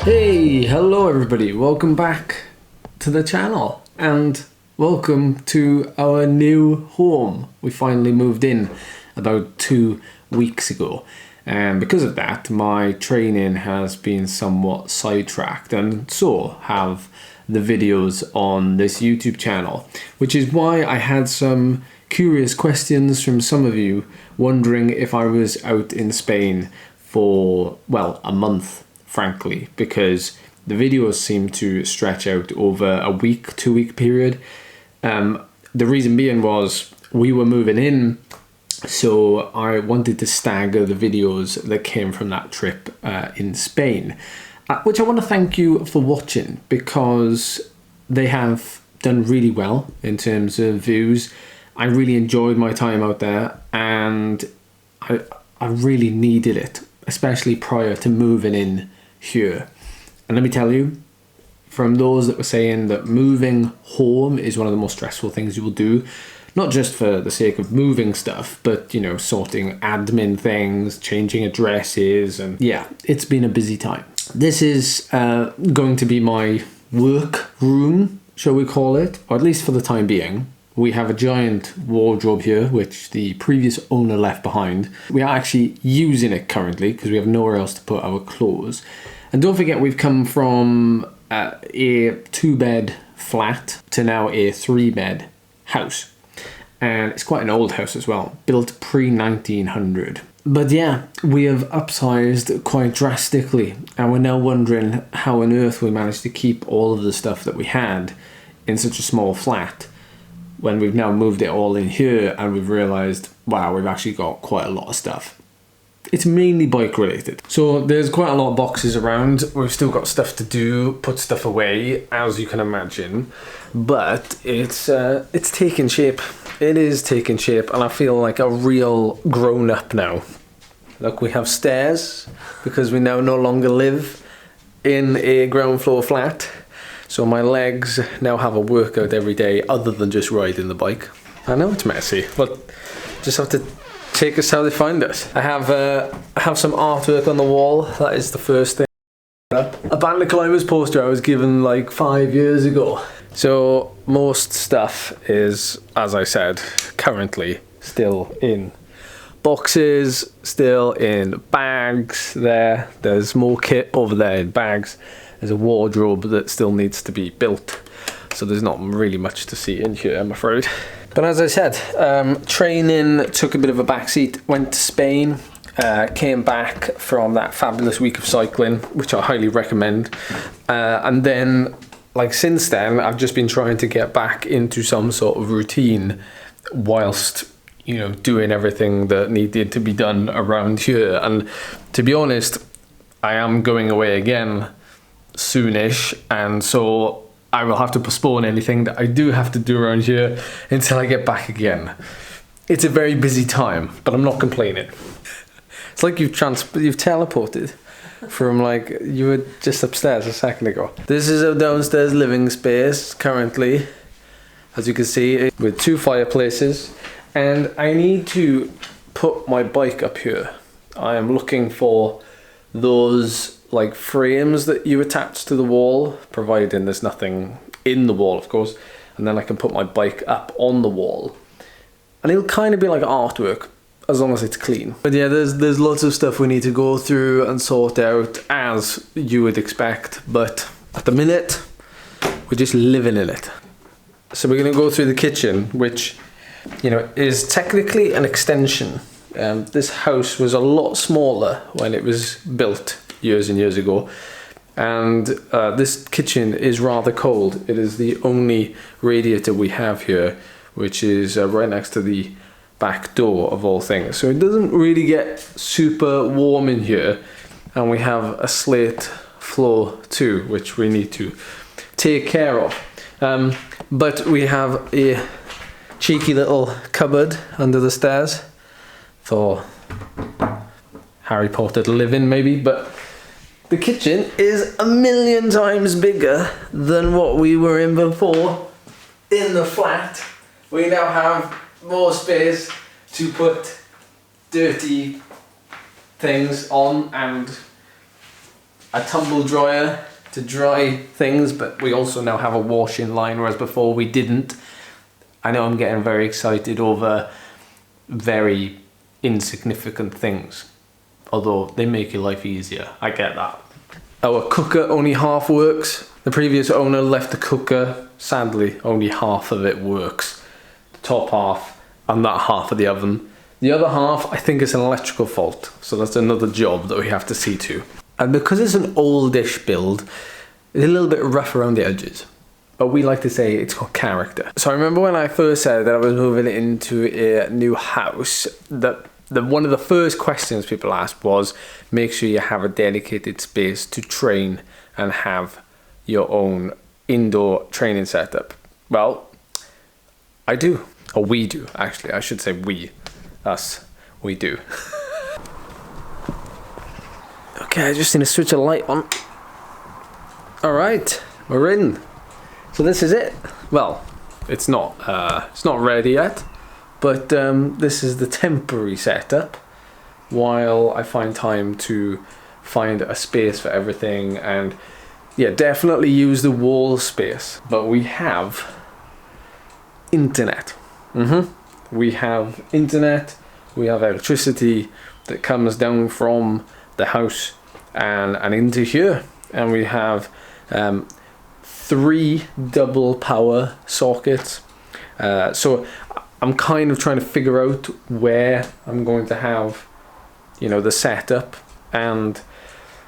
Hey, hello everybody, welcome back to the channel and welcome to our new home. We finally moved in about 2 weeks ago, and because of that my training has been somewhat sidetracked, and so have the videos on this YouTube channel, which is why I had some curious questions from some of you wondering if I was out in Spain for, well, a month, frankly, because the videos seem to stretch out over a week, 2 week period. The reason being was we were moving in, so I wanted to stagger the videos that came from that trip in Spain, which I want to thank you for watching, because they have done really well in terms of views. I really enjoyed my time out there, and I really needed it, especially prior to moving in here. And let me tell you, from those that were saying that moving home is one of the most stressful things you will do, not just for the sake of moving stuff, but, you know, sorting admin things, changing addresses, and yeah, it's been a busy time. This is going to be my work room, shall we call it, or at least for the time being. We have a giant wardrobe here, which the previous owner left behind. We are actually using it currently because we have nowhere else to put our clothes. And don't forget, we've come from a 2-bed flat to now a 3-bed house. And it's quite an old house as well, built pre-1900. But yeah, we have upsized quite drastically, and we're now wondering how on earth we managed to keep all of the stuff that we had in such a small flat, when we've now moved it all in here and we've realised, wow, we've actually got quite a lot of stuff. It's mainly bike related. So there's quite a lot of boxes around. We've still got stuff to do, put stuff away, as you can imagine. But it's taking shape. It is taking shape, and I feel like a real grown up now. Look, we have stairs because we now no longer live in a ground floor flat. So my legs now have a workout every day other than just riding the bike. I know it's messy, but just have to take us how they find us. I have some artwork on the wall. That is the first thing. A Band of Climbers poster I was given like 5 years ago. So most stuff is, as I said, currently still in boxes, still in bags there. There's more kit over there in bags. There's a wardrobe that still needs to be built. So there's not really much to see in here, I'm afraid. But as I said, training took a bit of a backseat. Went to Spain, came back from that fabulous week of cycling, which I highly recommend. And then, like, since then, I've just been trying to get back into some sort of routine whilst, you know, doing everything that needed to be done around here. And to be honest, I am going away again soonish, and so I will have to postpone anything that I do have to do around here until I get back again. It's a very busy time, but I'm not complaining. It's like you've teleported from, like, you were just upstairs a second ago. This is our downstairs living space currently, as you can see, with 2 fireplaces, and I need to put my bike up here. I am looking for those like frames that you attach to the wall, providing there's nothing in the wall, of course, and then I can put my bike up on the wall, and it'll kind of be like artwork as long as it's clean. But yeah, there's lots of stuff we need to go through and sort out, as you would expect, but at the minute we're just living in it. So we're going to go through the kitchen, which, you know, is technically an extension. This house was a lot smaller when it was built years and years ago, and this kitchen is rather cold. It is the only radiator we have here, which is right next to the back door of all things, so it doesn't really get super warm in here. And we have a slate floor too, which we need to take care of, but we have a cheeky little cupboard under the stairs for Harry Potter to live in, maybe. But the kitchen is 1,000,000 times bigger than what we were in before in the flat. We now have more space to put dirty things on, and a tumble dryer to dry things, but we also now have a washing line, whereas before we didn't. I know I'm getting very excited over very insignificant things, although they make your life easier. I get that. Our cooker only half works. The previous owner left the cooker. Sadly, only half of it works. The top half and that half of the oven. The other half, I think, is an electrical fault. So that's another job that we have to see to. And because it's an oldish build, it's a little bit rough around the edges. But we like to say it's got character. So I remember when I first said that I was moving into a new house, that one of the first questions people asked was, make sure you have a dedicated space to train and have your own indoor training setup. Well, I do. Or we do, actually. I should say we. Us. We do. Okay, I just need to switch a light on. Alright, we're in. So this is it. Well, it's not ready yet, but this is the temporary setup while I find time to find a space for everything, and yeah, definitely use the wall space. But we have internet. We have internet, we have electricity that comes down from the house and into here, and we have 3 double power sockets. So I'm kind of trying to figure out where I'm going to have, you know, the setup, and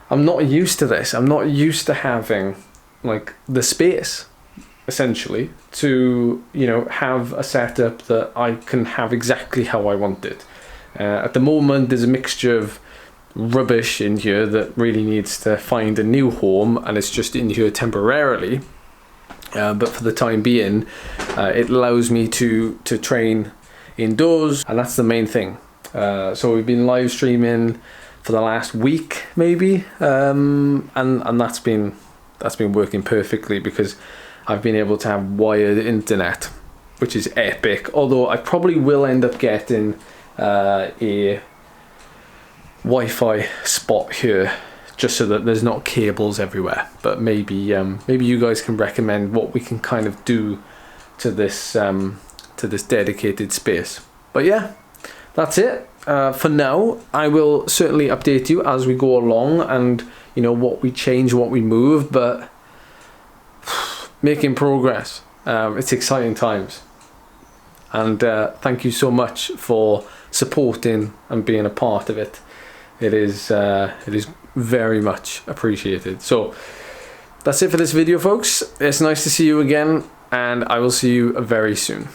I'm not used to this. I'm not used to having like the space essentially to, you know, have a setup that I can have exactly how I want it. At the moment there's a mixture of rubbish in here that really needs to find a new home, and it's just in here temporarily, but for the time being it allows me to train indoors, and that's the main thing. So we've been live streaming for the last week maybe, and that's been working perfectly because I've been able to have wired internet, which is epic. Although I probably will end up getting a Wi-Fi spot here, just so that there's not cables everywhere. But maybe you guys can recommend what we can kind of do to this dedicated space. But yeah, that's it for now. I will certainly update you as we go along, and you know, what we change, what we move, but making progress. It's exciting times, and thank you so much for supporting and being a part of it. It is very much appreciated. So that's it for this video, folks. It's nice to see you again, and I will see you very soon.